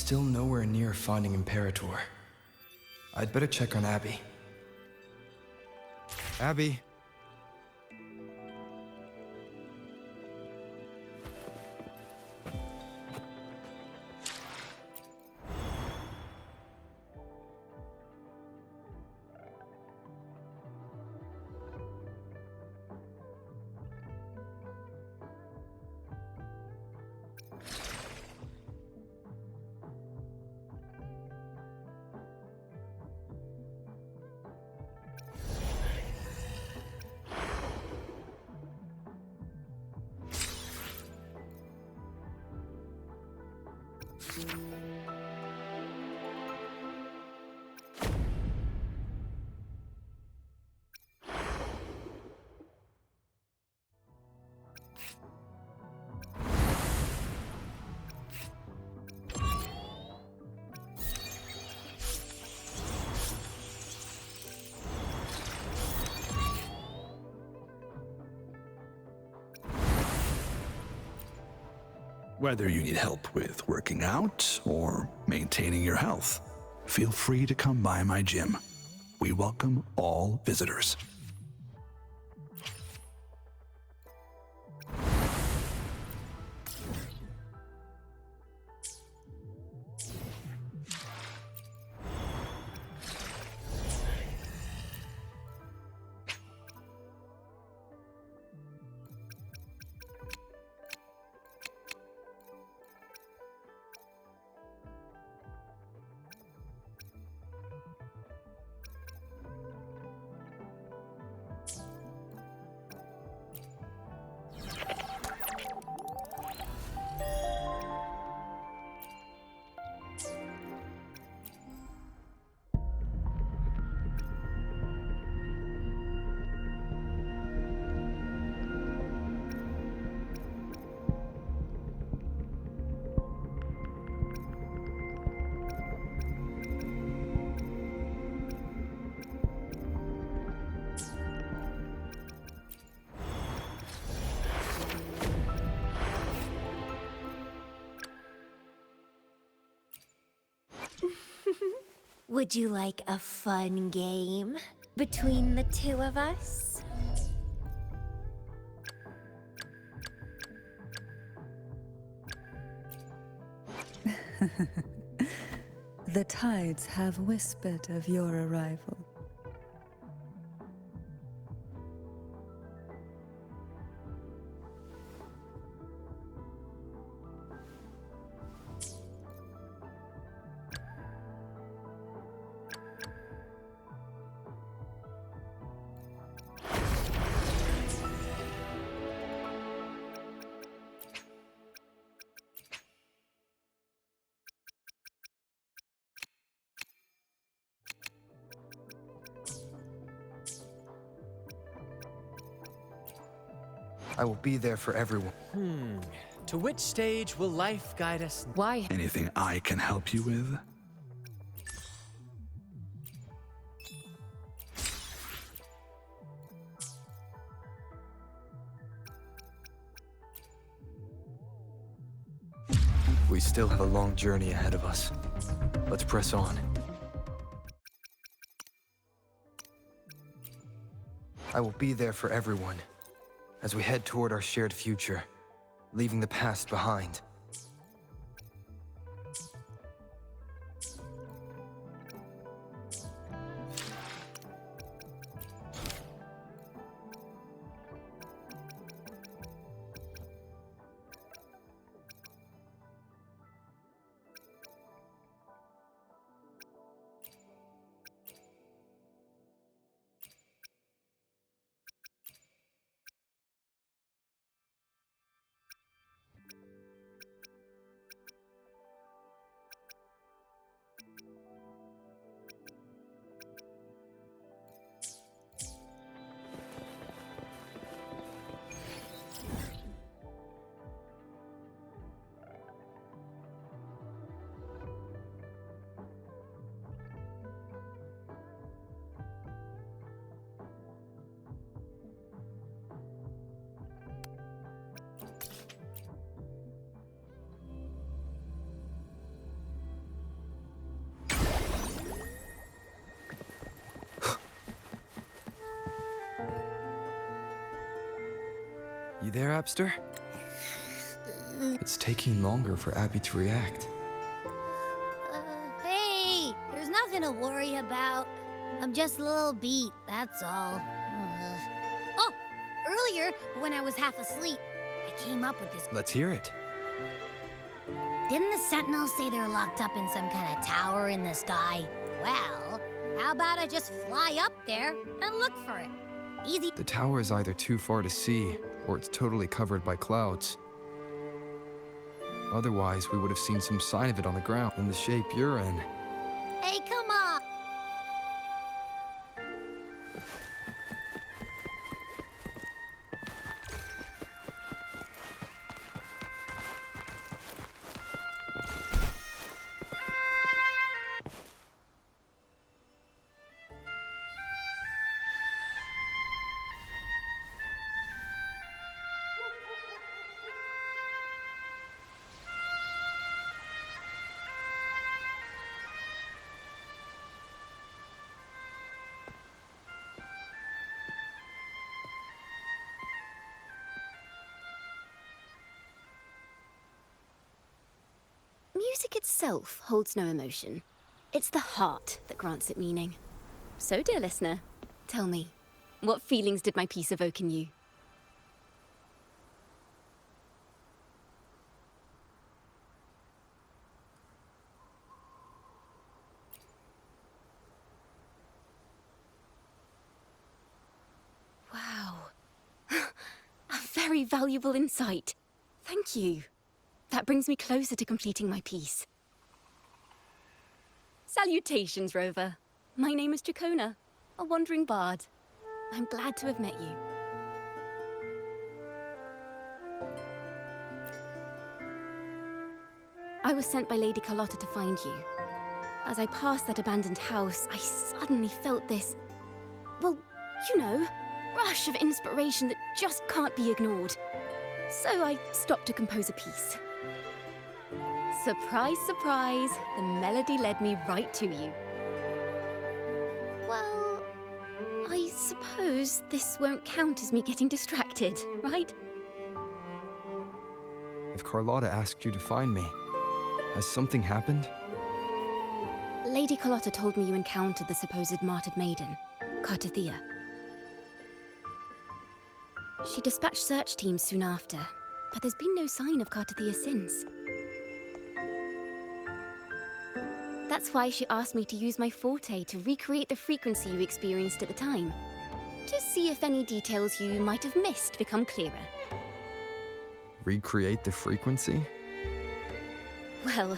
still nowhere near finding Imperator. I'd better check on Abby. Abby? Whether you need help with working out or maintaining your health, feel free to come by my gym. We welcome all visitors. Would you like a fun game between the two of us? The tides have whispered of your arrival. I will be there for everyone. To which stage will life guide us? Why? Anything I can help you with? We still have a long journey ahead of us. Let's press on. I will be there for everyone as we head toward our shared future, leaving the past behind. there, Abster? It's taking longer for Abby to react. Hey, there's nothing to worry about. I'm just a little beat, that's all. Oh, earlier, when I was half asleep, I came up with this. Let's hear it. Didn't the Sentinels say they're locked up in some kind of tower in the sky? Well, how about I just fly up there and look for it? Easy. The tower is either too far to see, or it's totally covered by clouds. Otherwise, we would have seen some sign of it on the ground in the shape you're in. Hey, come on! Music itself holds no emotion. It's the heart that grants it meaning. So, dear listener, tell me, what feelings did my piece evoke in you? Wow. A very valuable insight. Thank you. That brings me closer to completing my piece. Salutations, Rover. My name is Dracona, a wandering bard. I'm glad to have met you. I was sent by Lady Carlotta to find you. As I passed that abandoned house, I suddenly felt this, well, you know, rush of inspiration that just can't be ignored. So I stopped to compose a piece. Surprise, surprise, the melody led me right to you. Well, I suppose this won't count as me getting distracted, right? If Carlotta asked you to find me, has something happened? Lady Carlotta told me you encountered the supposed martyred maiden, Cartathea. She dispatched search teams soon after, but there's been no sign of Cartathea since. That's why she asked me to use my forte to recreate the frequency you experienced at the time. To see if any details you might have missed become clearer. Recreate the frequency? Well,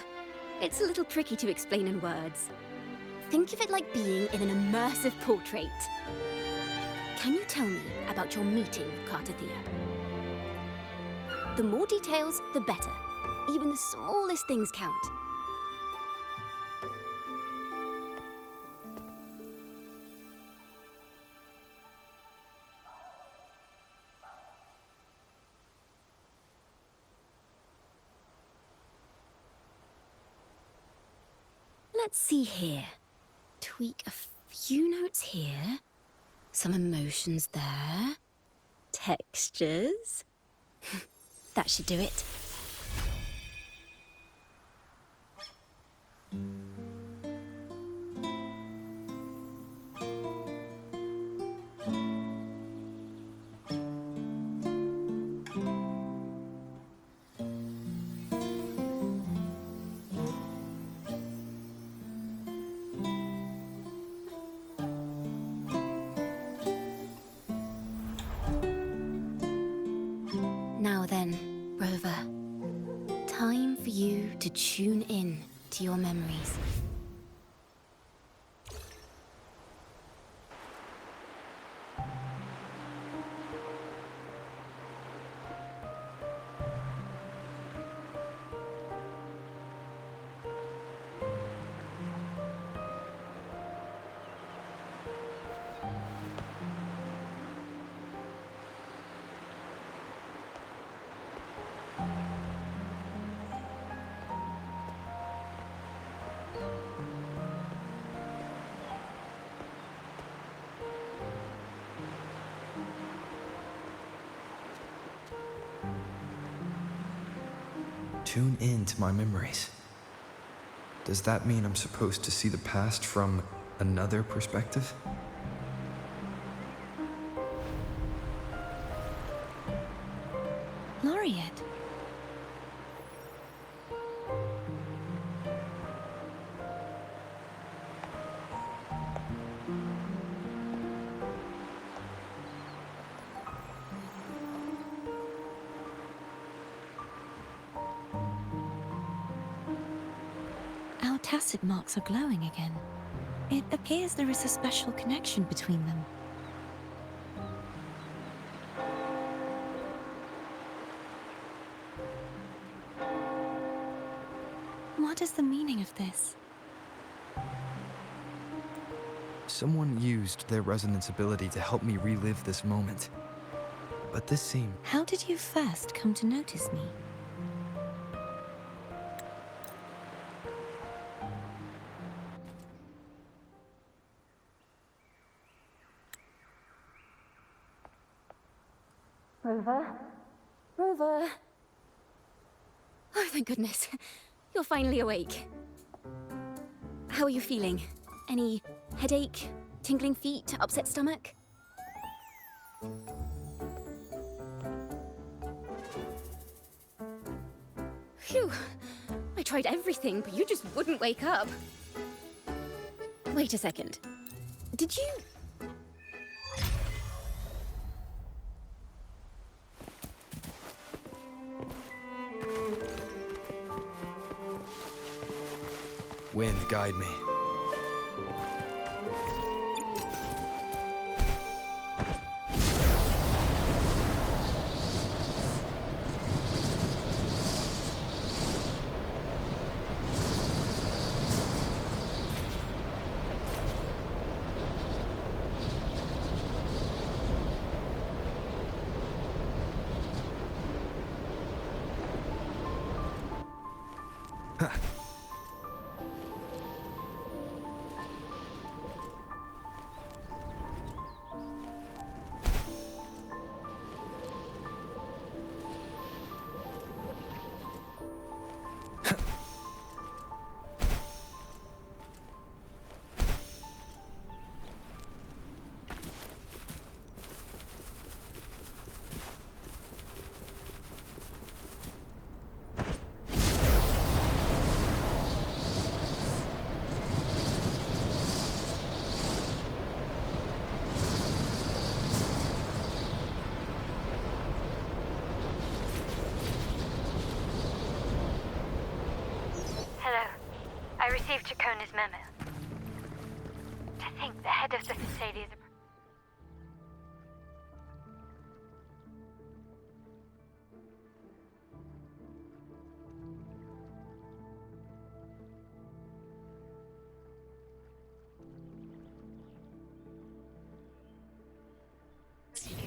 it's a little tricky to explain in words. Think of it like being in an immersive portrait. Can you tell me about your meeting with Cartathea? The more details, the better. Even the smallest things count. Let's see here. Tweak a few notes here. Some emotions there. Textures. That should do it. Now then, Rover. Time for you to tune in to your memories. tune in to my memories. Does that mean I'm supposed to see the past from another perspective? Laureate. Our tacit marks are glowing again. It appears there is a special connection between them. What is the meaning of this? Someone used their resonance ability to help me relive this moment. But this seemed... How did you first come to notice me? Rover? Rover? Oh, thank goodness. You're finally awake. How are you feeling? Any headache, tingling feet, upset stomach? Phew. I tried everything, but you just wouldn't wake up. Wait a second. Did you... Wind, guide me. I received Chacona's memo. To think the head of the facility is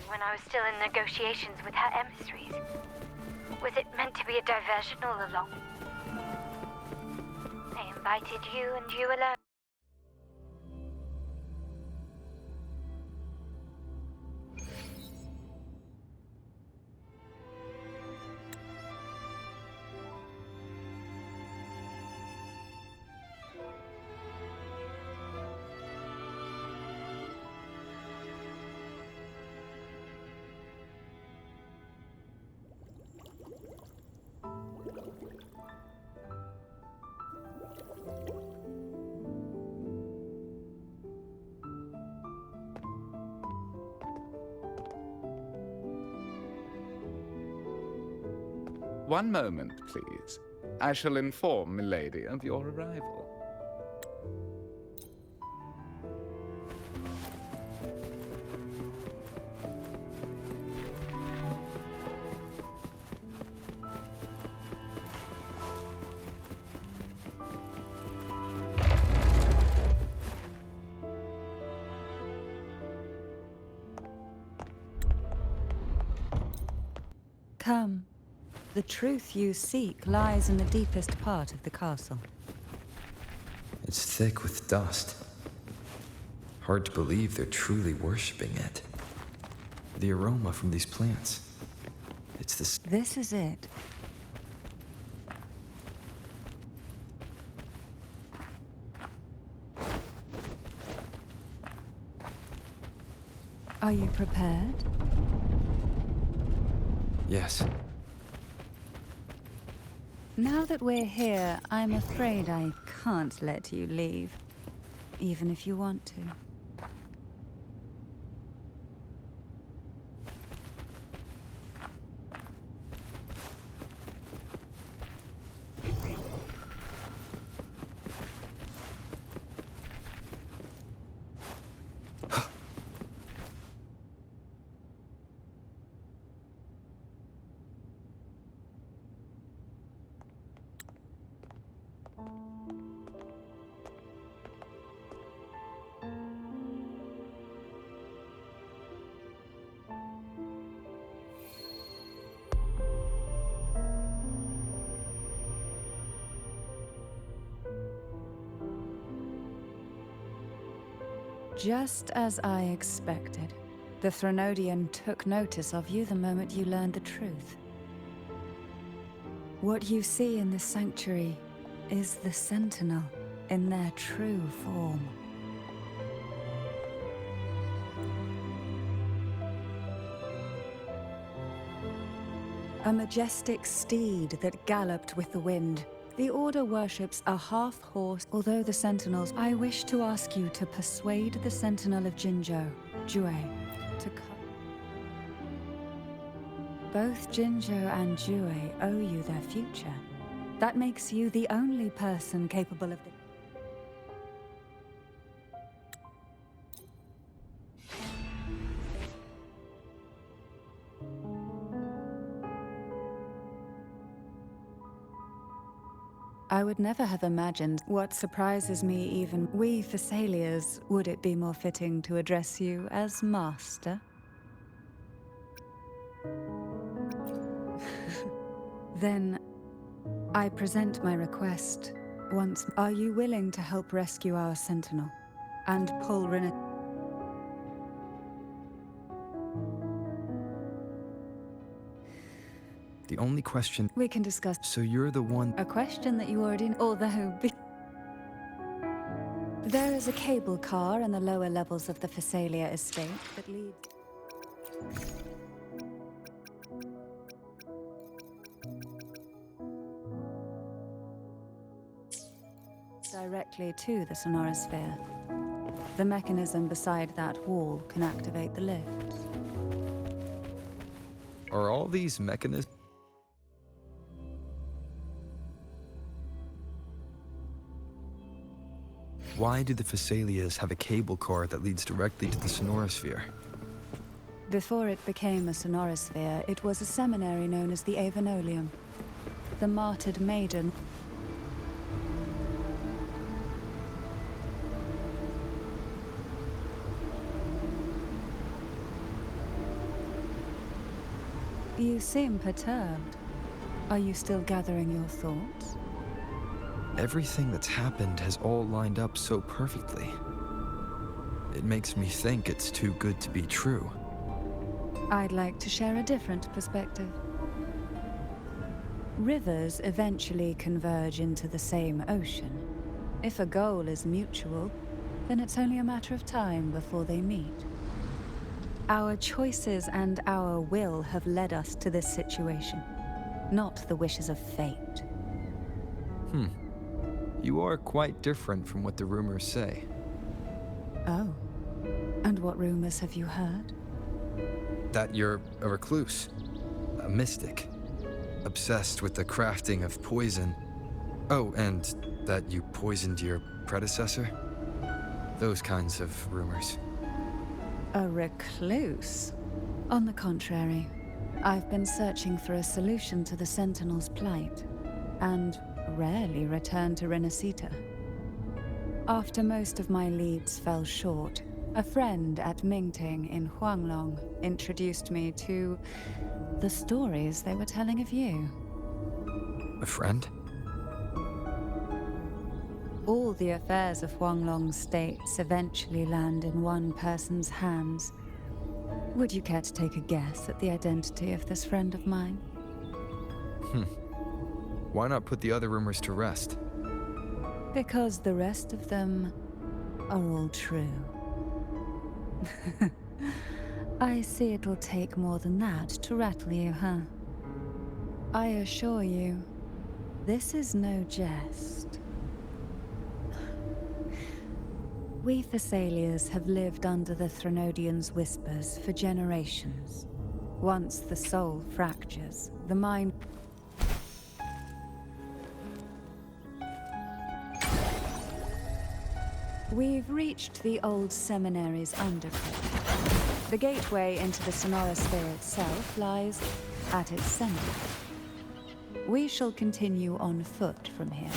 when I was still in negotiations with her emissaries. Was it meant to be a diversion all along? I invited you and you alone. One moment, please. I shall inform Milady of your arrival. Come. The truth you seek lies in the deepest part of the castle. It's thick with dust. Hard to believe they're truly worshipping it. The aroma from these plants. It's this. This is it. Are you prepared? Yes. Now that we're here, I'm afraid I can't let you leave, even if you want to. Just as I expected, the Threnodian took notice of you the moment you learned the truth. What you see in this sanctuary is the Sentinel in their true form. A majestic steed that galloped with the wind. The Order worships a half-horse, although the Sentinels... I wish to ask you to persuade the Sentinel of Jinzhou, Jue, to come. Both Jinzhou and Jue owe you their future. That makes you the only person capable of the... I would never have imagined. What surprises me even, we Thessalians, would it be more fitting to address you as Master? Then, I present my request. Once, are you willing to help rescue our Sentinel? And pull Rinna... The only question... We can discuss... So you're the one... A question that you already... Although... There is a cable car in the lower levels of the Thessalia estate that leads... directly to the Sonorosphere. The mechanism beside that wall can activate the lifts. Are all these mechanisms... Why do the Thessalias have a cable car that leads directly to the Sonorosphere? Before it became a Sonorosphere, it was a seminary known as the Avenolium. The martyred maiden... You seem perturbed. Are you still gathering your thoughts? Everything that's happened has all lined up so perfectly. It makes me think it's too good to be true. I'd like to share a different perspective. Rivers eventually converge into the same ocean. If a goal is mutual, then it's only a matter of time before they meet. Our choices and our will have led us to this situation, not the wishes of fate. You are quite different from what the rumors say. Oh. And what rumors have you heard? That you're a recluse, a mystic, obsessed with the crafting of poison. Oh, and that you poisoned your predecessor? Those kinds of rumors. A recluse? On the contrary, I've been searching for a solution to the Sentinel's plight, and rarely return to Renacita. After most of my leads fell short, a friend at Mingting in Huanglong introduced me to the stories they were telling of you. A friend? All the affairs of Huanglong states eventually land in one person's hands. Would you care to take a guess at the identity of this friend of mine? Why not put the other rumors to rest? Because the rest of them are all true. I see it'll take more than that to rattle you, huh? I assure you, this is no jest. We Thessalians have lived under the Threnodians' whispers for generations. Once the soul fractures, the mind... We've reached the old seminary's undergrowth. The gateway into the Sonorosphere itself lies at its center. We shall continue on foot from here.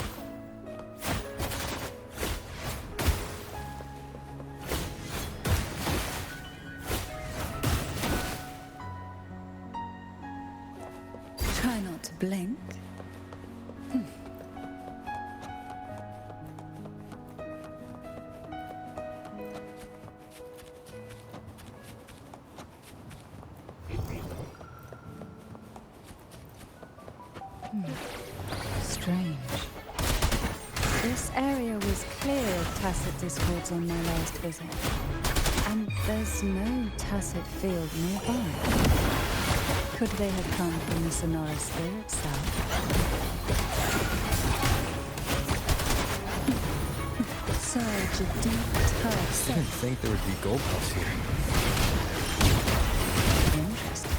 Try not to blink. Strange. This area was clear of Tacet discords on my last visit. And there's no Tacet field nearby. Could they have come from the Sonorosphere itself? Surge of deep turf. I didn't think there would be gold puffs here. Interesting.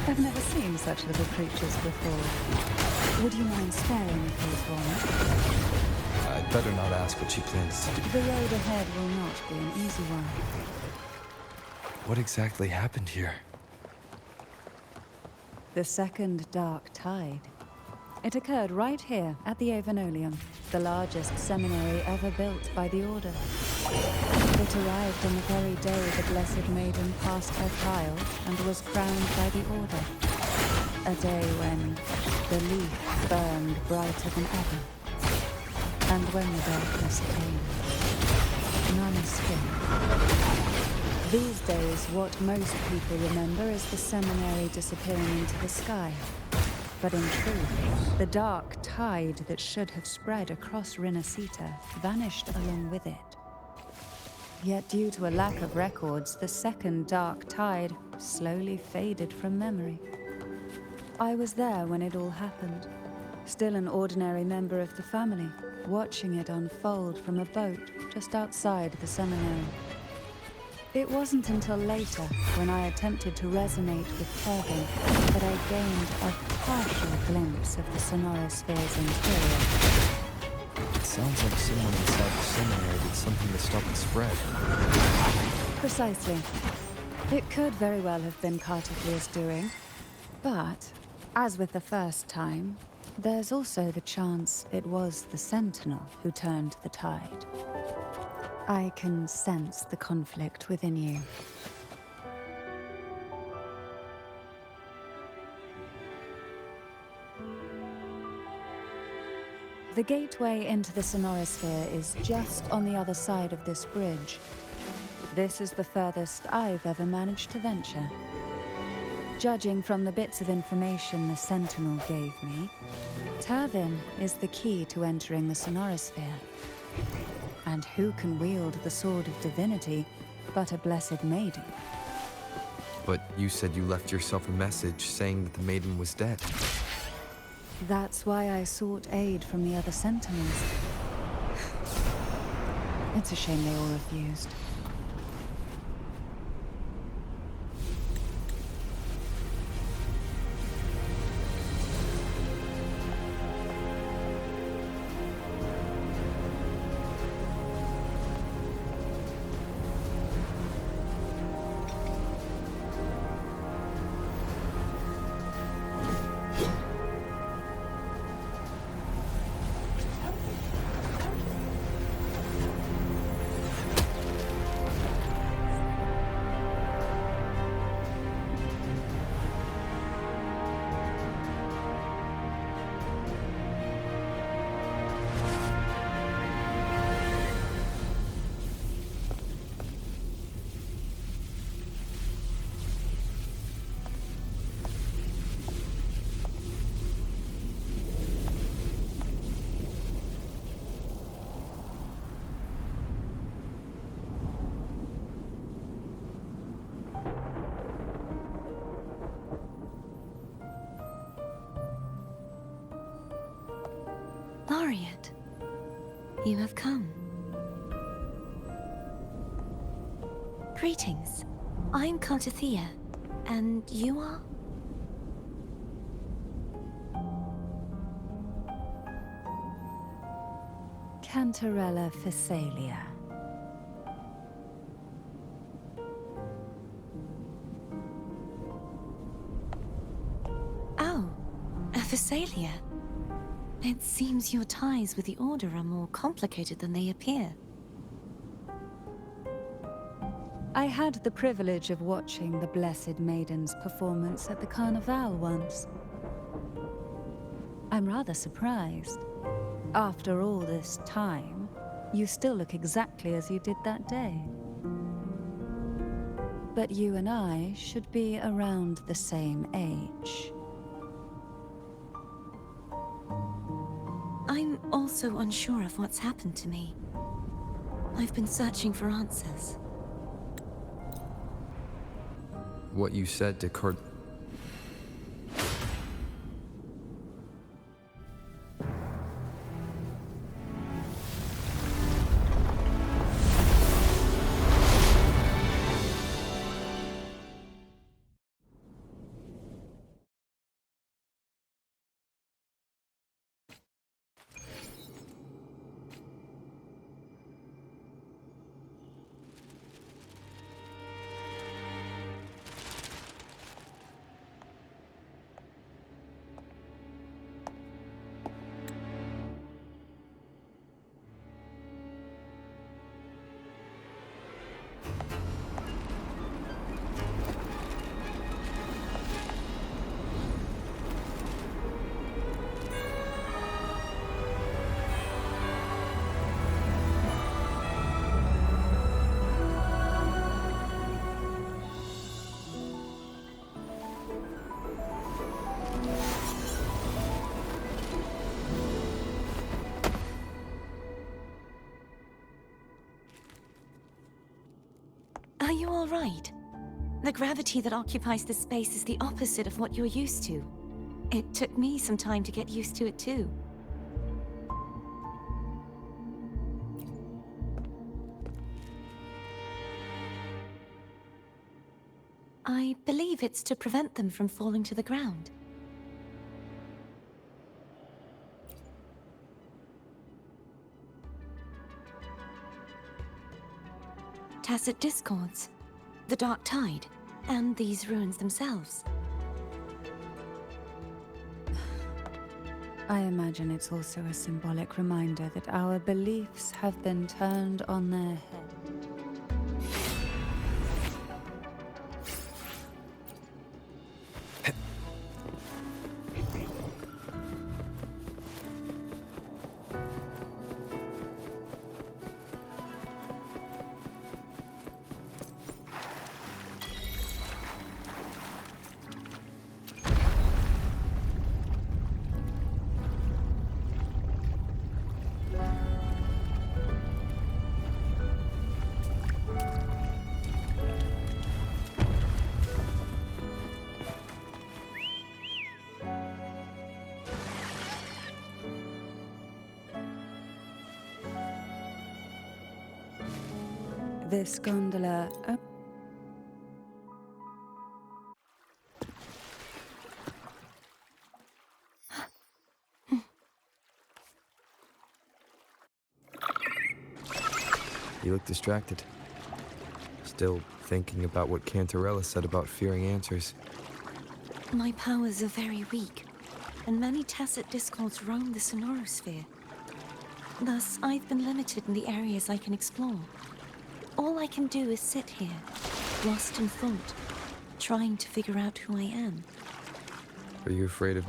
I've never seen such little creatures before. Would you mind sparing me for me? I'd better not ask what she plans to do. The road ahead will not be an easy one. What exactly happened here? The second dark tide. It occurred right here at the Avenolium, the largest seminary ever built by the Order. It arrived on the very day the Blessed Maiden passed her trial and was crowned by the Order. A day when the leaf burned brighter than ever. And when the darkness came, none escaped. These days, what most people remember is the seminary disappearing into the sky. But in truth, the dark tide that should have spread across Rinascita vanished along with it. Yet due to a lack of records, the second dark tide slowly faded from memory. I was there when it all happened, still an ordinary member of the family, watching it unfold from a boat just outside the seminary. It wasn't until later, when I attempted to resonate with Turvin, that I gained a partial glimpse of the Sonorosphere's interior. It sounds like someone inside the seminary did something to stop the spread. Precisely. It could very well have been Cartiglia's doing, but, as with the first time, there's also the chance it was the Sentinel who turned the tide. I can sense the conflict within you. The gateway into the Sonorosphere is just on the other side of this bridge. This is the furthest I've ever managed to venture. Judging from the bits of information the Sentinel gave me, Turvin is the key to entering the Sonorosphere. And who can wield the Sword of Divinity but a Blessed Maiden? But you said you left yourself a message saying that the maiden was dead. That's why I sought aid from the other Sentinels. It's a shame they all refused. Laureate, you have come. Greetings. I'm Cartathea, and you are? Cantarella Phasalia. Oh, a Phasalia. It seems your ties with the Order are more complicated than they appear. I had the privilege of watching the Blessed Maiden's performance at the Carnival once. I'm rather surprised. After all this time, you still look exactly as you did that day. But you and I should be around the same age. I'm also unsure of what's happened to me. I've been searching for answers. What you said to Kurt. Are you all right? The gravity that occupies this space is the opposite of what you're used to. It took me some time to get used to it too. I believe it's to prevent them from falling to the ground. Tacit discords, the Dark Tide, and these ruins themselves. I imagine it's also a symbolic reminder that our beliefs have been turned on their head. This gondola... Oh. You look distracted. Still thinking about what Cantarella said about fearing answers. My powers are very weak, and many tacit discords roam the sonorosphere. Thus, I've been limited in the areas I can explore. All I can do is sit here, lost in thought, trying to figure out who I am. Are you afraid of...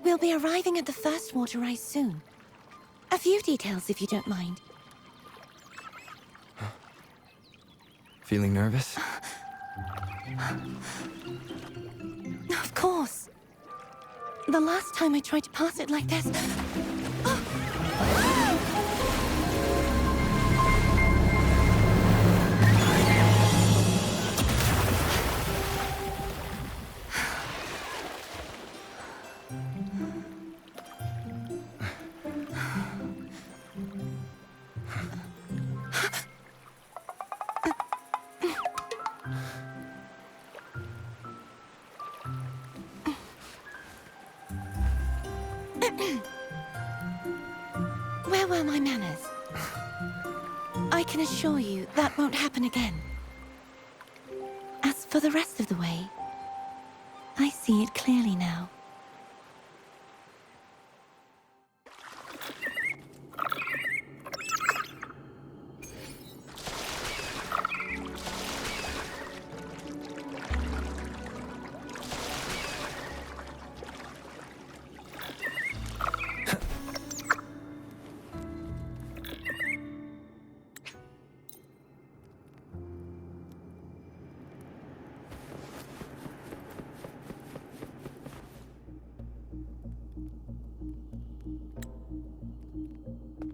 We'll be arriving at the first water rise soon. A few details, if you don't mind. Feeling nervous? Of course. The last time I tried to pass it like this... Where were my manners? I can assure you that won't happen again. As for the rest of the way, I see it clearly now.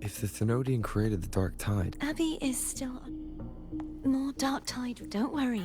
If the Thenodian created the Dark Tide, Abby is still more dark tide. Don't worry.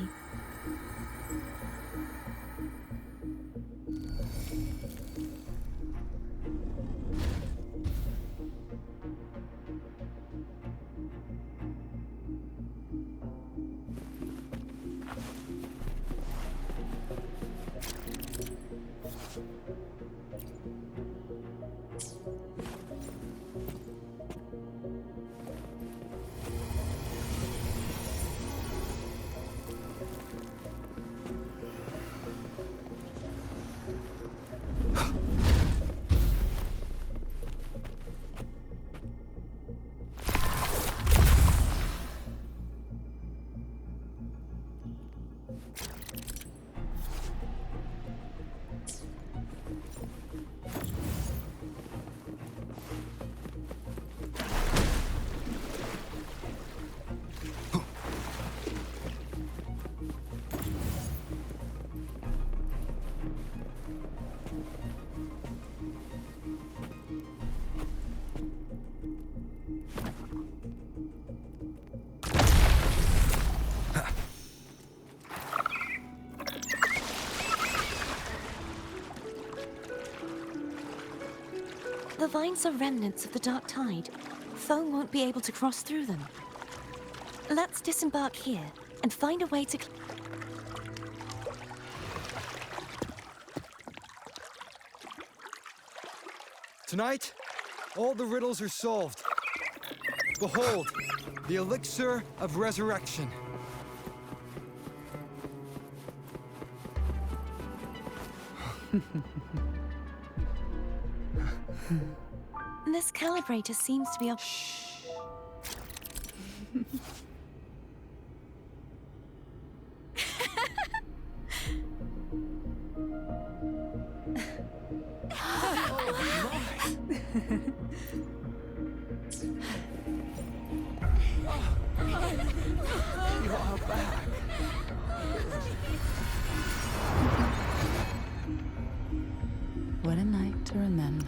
The vines are remnants of the Dark Tide. Foam won't be able to cross through them. Let's disembark here and find a way to... tonight, all the riddles are solved. Behold, the elixir of resurrection. This calibrator seems to be up... Shh. What a night to remember.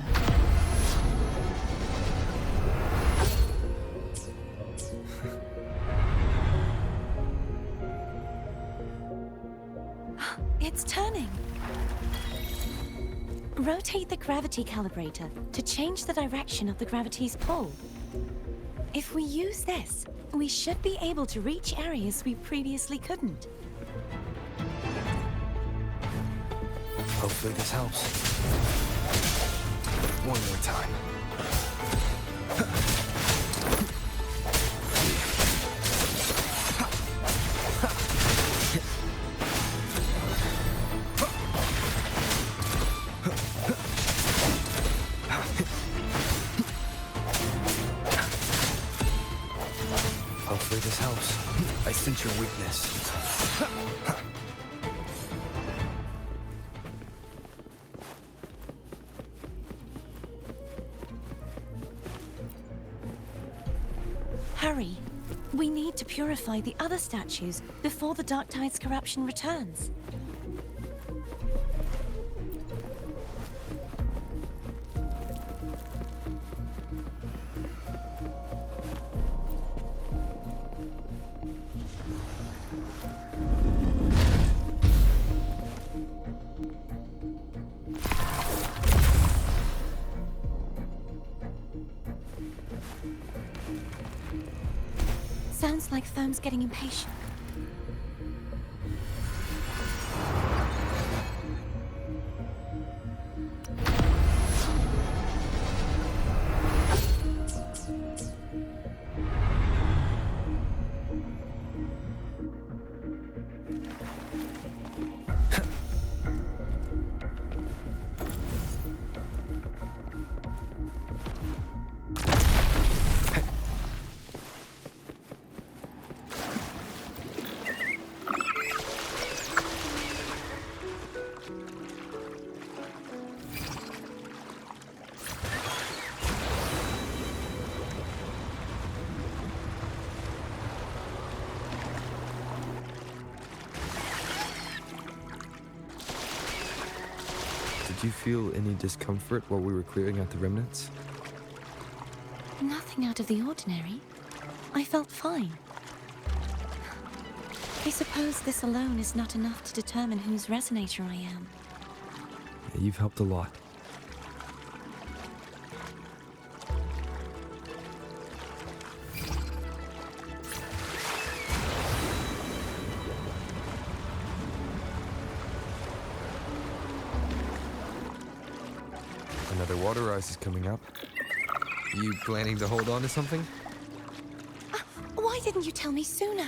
It's turning. Rotate the gravity calibrator to change the direction of the gravity's pull. If we use this, we should be able to reach areas we previously couldn't. Hopefully this helps. One more time. Hopefully this helps. I sense your weakness. Hurry. We need to purify the other statues before the Dark Tide's corruption returns. Sounds like Foam's getting impatient. Did you feel any discomfort while we were clearing out the remnants? Nothing out of the ordinary. I felt fine. I suppose this alone is not enough to determine whose resonator I am. Yeah, you've helped a lot. Another water rise is coming up. You planning to hold on to something? Why didn't you tell me sooner?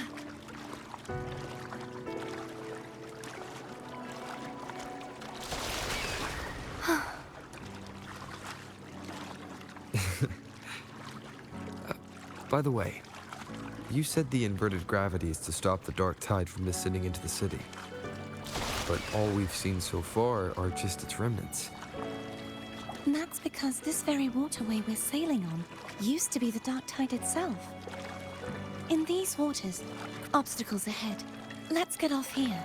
By the way, you said the inverted gravity is to stop the dark tide from descending into the city. But all we've seen so far are just its remnants. And that's because this very waterway we're sailing on used to be the dark tide itself. In these waters, obstacles ahead. Let's get off here.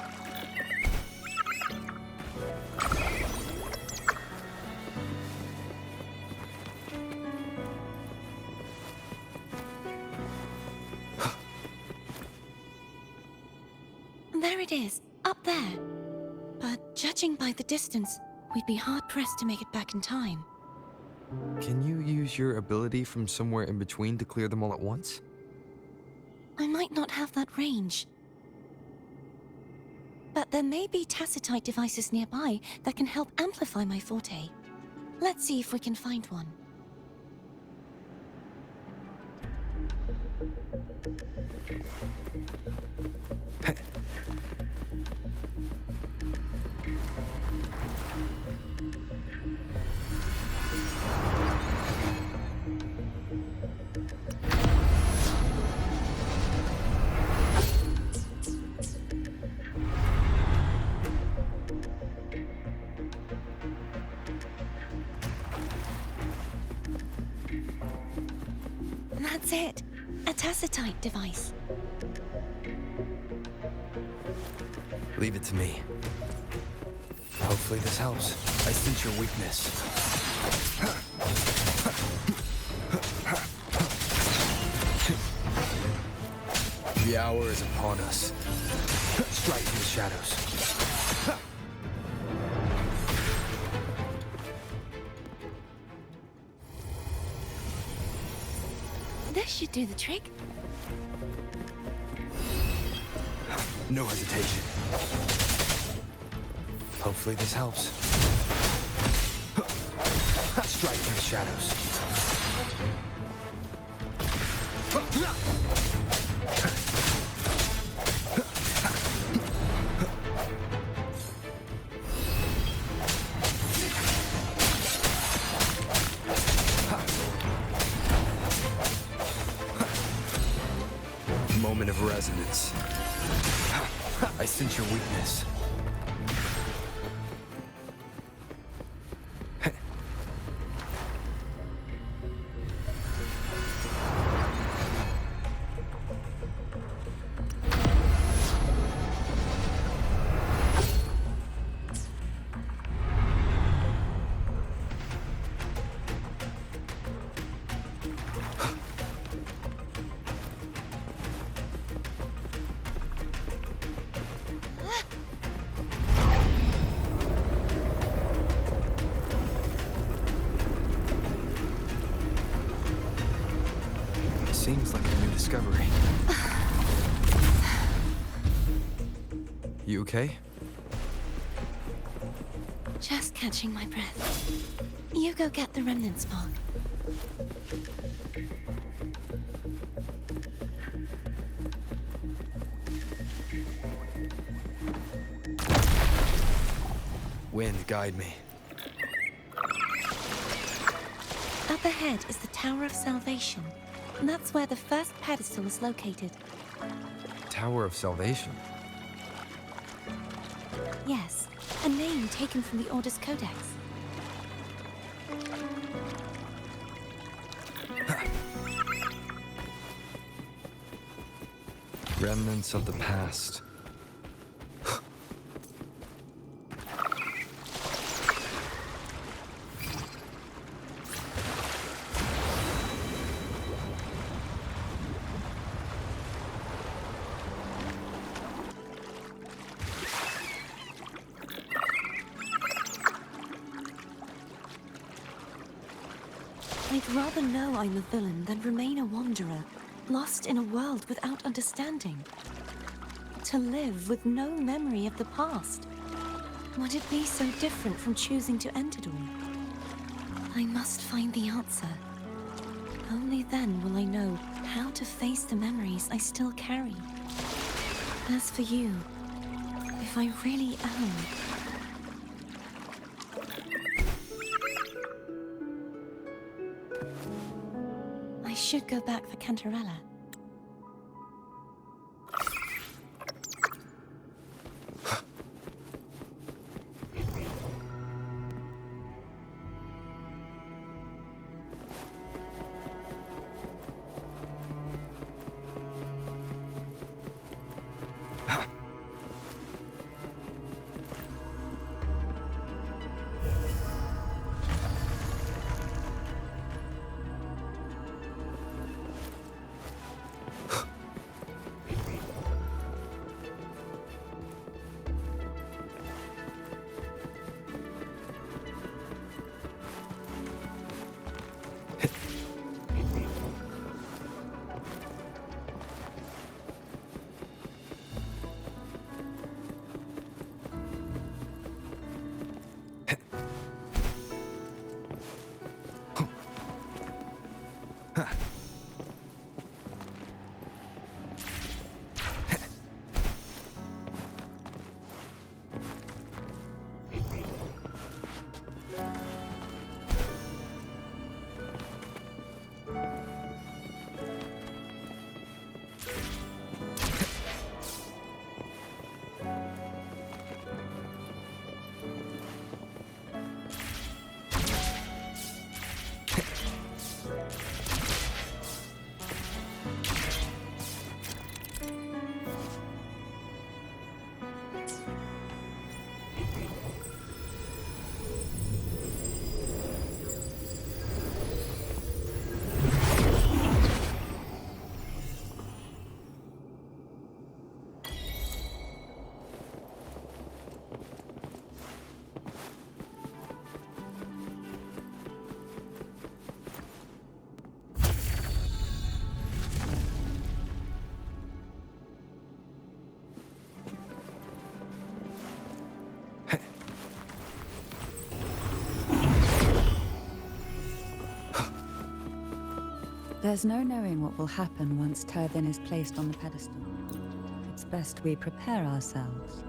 There it is, up there. But judging by the distance, we'd be hard-pressed to make it back in time. Can you use your ability from somewhere in between to clear them all at once? I might not have that range. But there may be tacitite devices nearby that can help amplify my forte. Let's see if we can find one. That's it. A tacitite device. Leave it to me. Hopefully this helps. I sense your weakness. The hour is upon us. Strike from the shadows. This should do the trick. No hesitation. Hopefully this helps. Strike from the shadows. Moment of resonance. I sense your weakness. Seems like a new discovery. You okay? Just catching my breath. You go get the remnant spark. Wind, guide me. Up ahead is the Tower of Salvation. And that's where the first pedestal is located. Tower of Salvation. Yes, a name taken from the Order's Codex. Remnants of the past. I'd rather know I'm a villain than remain a wanderer, lost in a world without understanding. To live with no memory of the past. Would it be so different from choosing to end it all? I must find the answer. Only then will I know how to face the memories I still carry. As for you, if I really am... I should go back for Cantarella. There's no knowing what will happen once Turvin is placed on the pedestal. It's best we prepare ourselves.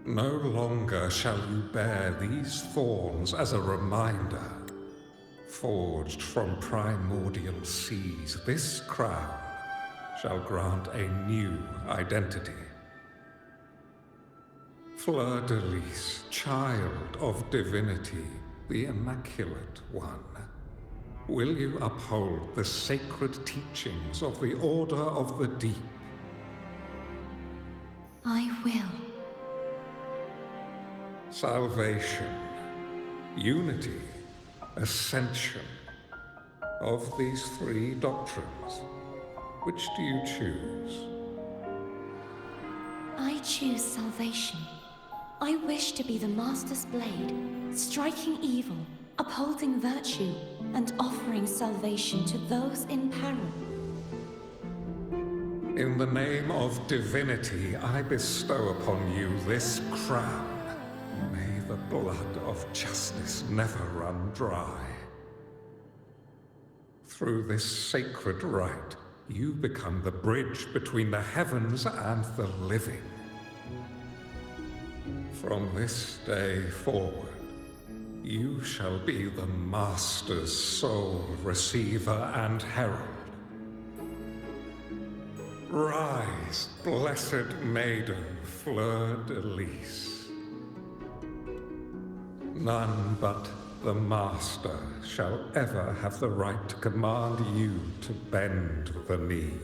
No longer shall you bear these thorns as a reminder. Forged from primordial seas, this crown shall grant a new identity. Fleur-de-Lis, child of divinity, the Immaculate One, will you uphold the sacred teachings of the Order of the Deep? I will. Salvation, unity, ascension. Of these three doctrines, which do you choose? I choose salvation. I wish to be the Master's blade, striking evil, upholding virtue, and offering salvation to those in peril. In the name of divinity, I bestow upon you this crown. May the blood of justice never run dry. Through this sacred rite, you become the bridge between the heavens and the living. From this day forward, you shall be the Master's sole receiver and herald. Rise, blessed maiden Fleur-de-Lis. None but the Master shall ever have the right to command you to bend the knee.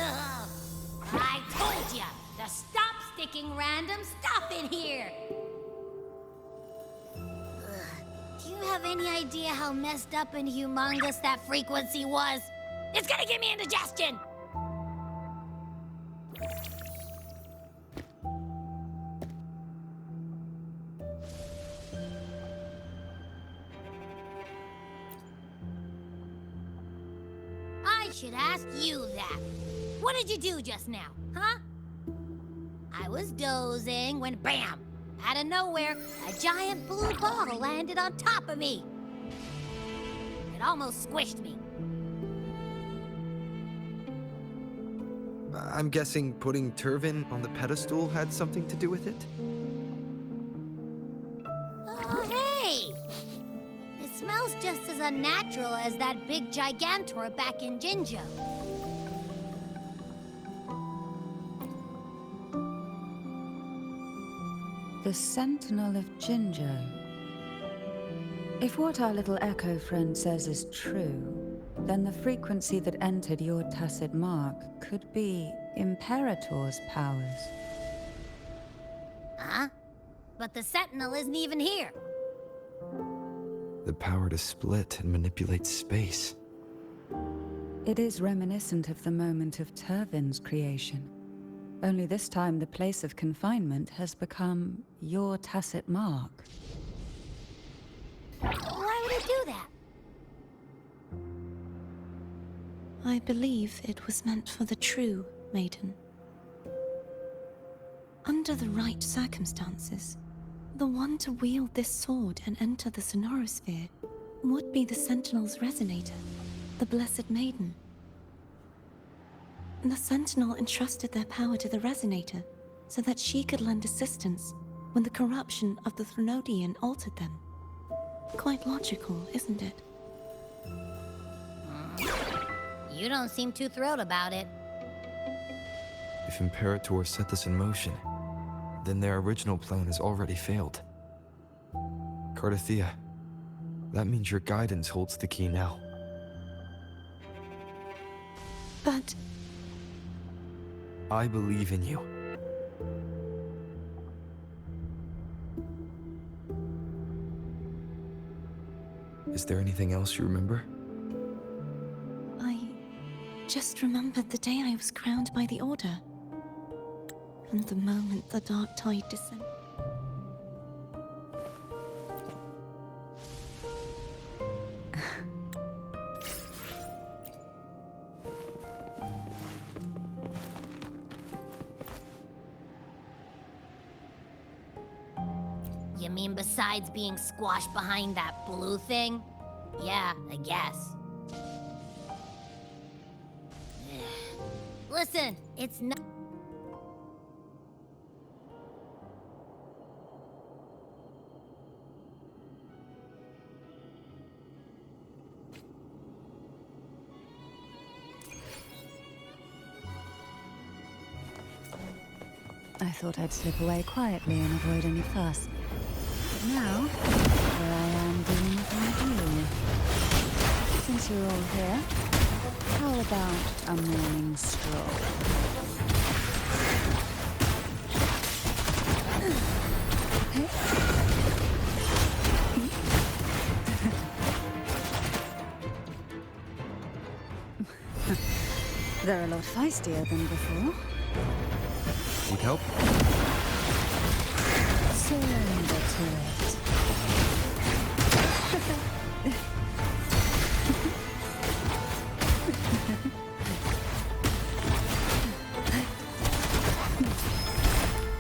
I told ya to stop sticking random stuff in here. Do you have any idea how messed up and humongous that frequency was? It's gonna give me indigestion! I should ask you that. What did you do just now, huh? I was dozing when bam! Out of nowhere, a giant blue ball landed on top of me. It almost squished me. I'm guessing putting Turvin on the pedestal had something to do with it? Oh, hey! It smells just as unnatural as that big gigantor back in Jinjo. The Sentinel of Jinjo. If what our little echo friend says is true, then the frequency that entered your tacit mark could be Imperator's powers. Huh? But the Sentinel isn't even here. The power to split and manipulate space. It is reminiscent of the moment of Turvin's creation. Only this time the place of confinement has become your tacit mark. Why would it do that? I believe it was meant for the true maiden. Under the right circumstances, the one to wield this sword and enter the sonorosphere would be the Sentinel's resonator, the Blessed Maiden. The Sentinel entrusted their power to the resonator so that she could lend assistance when the corruption of the Threnodian altered them. Quite logical, isn't it? You don't seem too thrilled about it. If Imperator set this in motion, then their original plan has already failed. Cardathea, that means your guidance holds the key now. But I believe in you. Is there anything else you remember? I just remembered the day I was crowned by the Order. And the moment the dark tide descended. You mean besides being squashed behind that blue thing? Yeah, I guess. Listen, it's not... I thought I'd slip away quietly and avoid any fuss. But now, here I am dealing with you. Since you're all here, how about a morning stroll? They're a lot feistier than before. Would help? Surrender to it.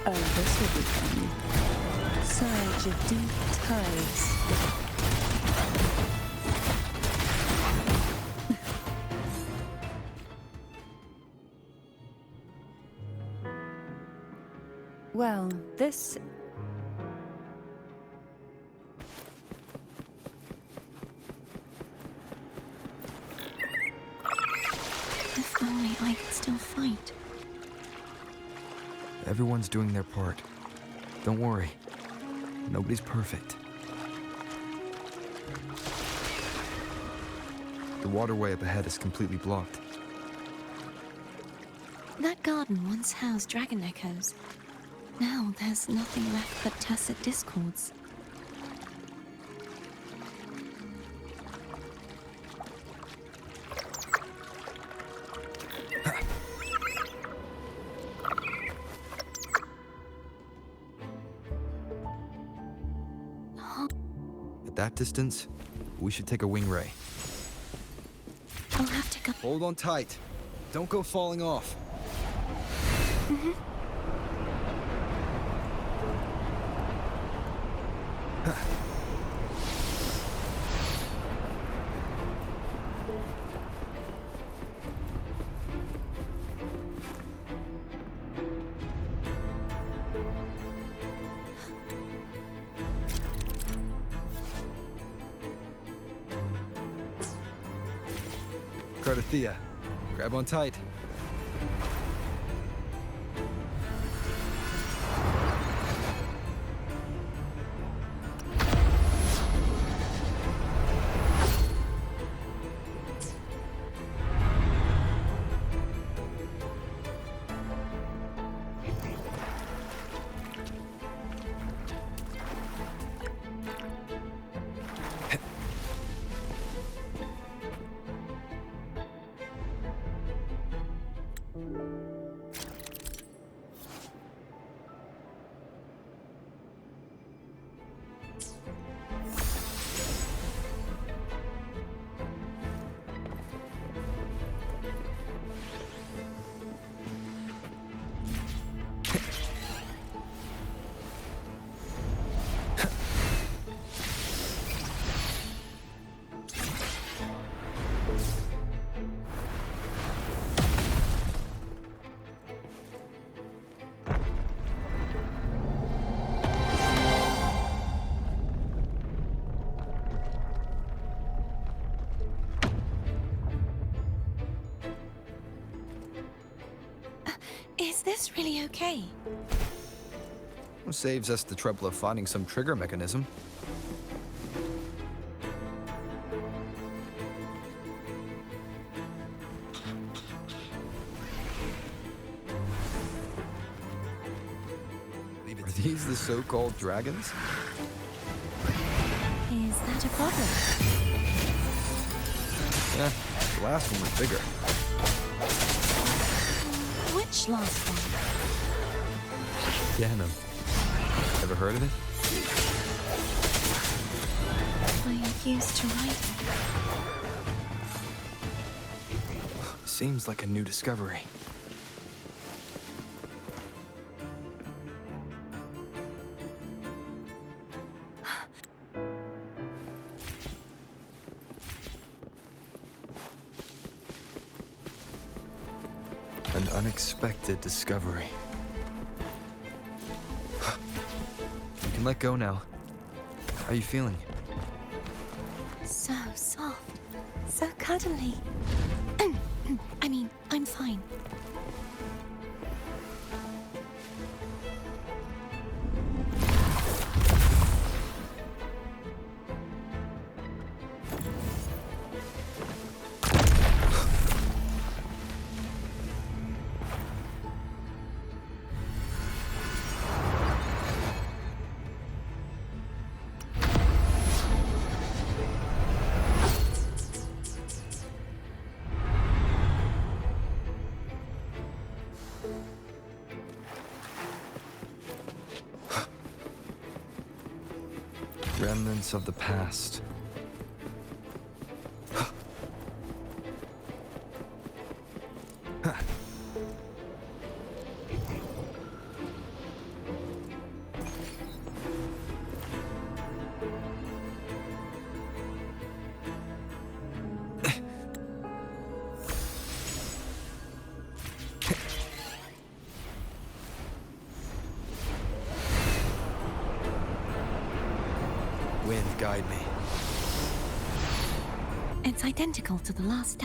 Oh, this will be fun. Surge of deep tides. Well, this... If only I could still fight. Everyone's doing their part. Don't worry. Nobody's perfect. The waterway up ahead is completely blocked. That garden once housed dragon echoes. Now there's nothing left but tacit discords. At that distance, we should take a wing ray. I'll have to go. Hold on tight. Don't go falling off. Cardothea, grab on tight. Is this really okay? Saves us the trouble of finding some trigger mechanism. Are these the so-called dragons? Is that a problem? Yeah, the last one was bigger. Which last one? Ganem. Ever heard of it? I used to write it. Seems like a new discovery. An unexpected discovery. You can let go now. How are you feeling? So soft. So cuddly. I mean, I'm fine. Remnants of the past. Wind, guide me. It's identical to the last.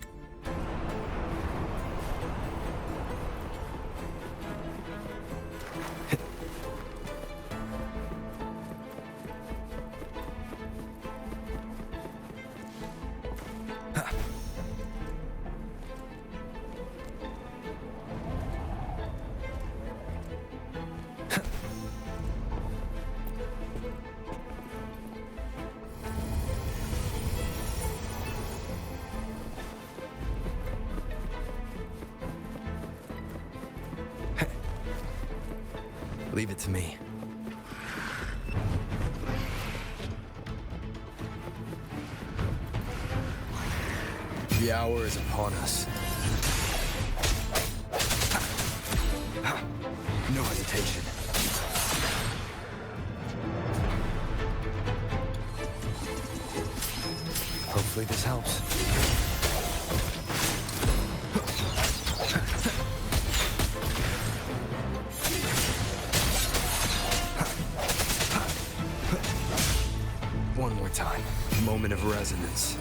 Leave it to me. The hour is upon us. No hesitation. Hopefully this helps. One more time. Moment of resonance.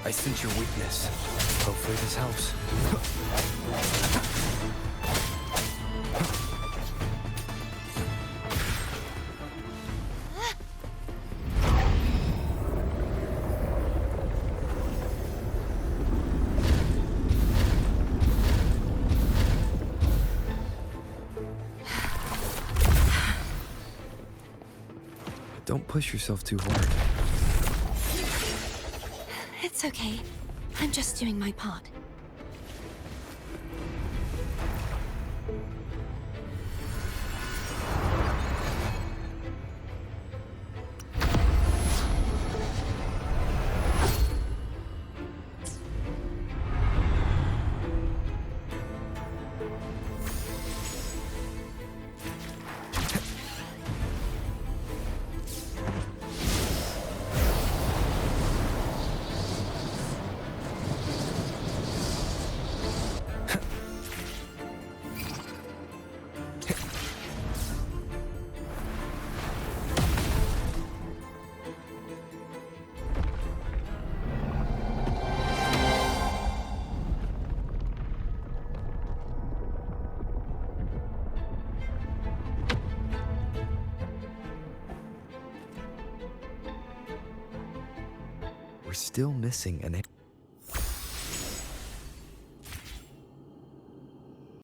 I sense your weakness. Hopefully this helps. Don't push yourself too hard. It's okay. I'm just doing my part. We're still missing an...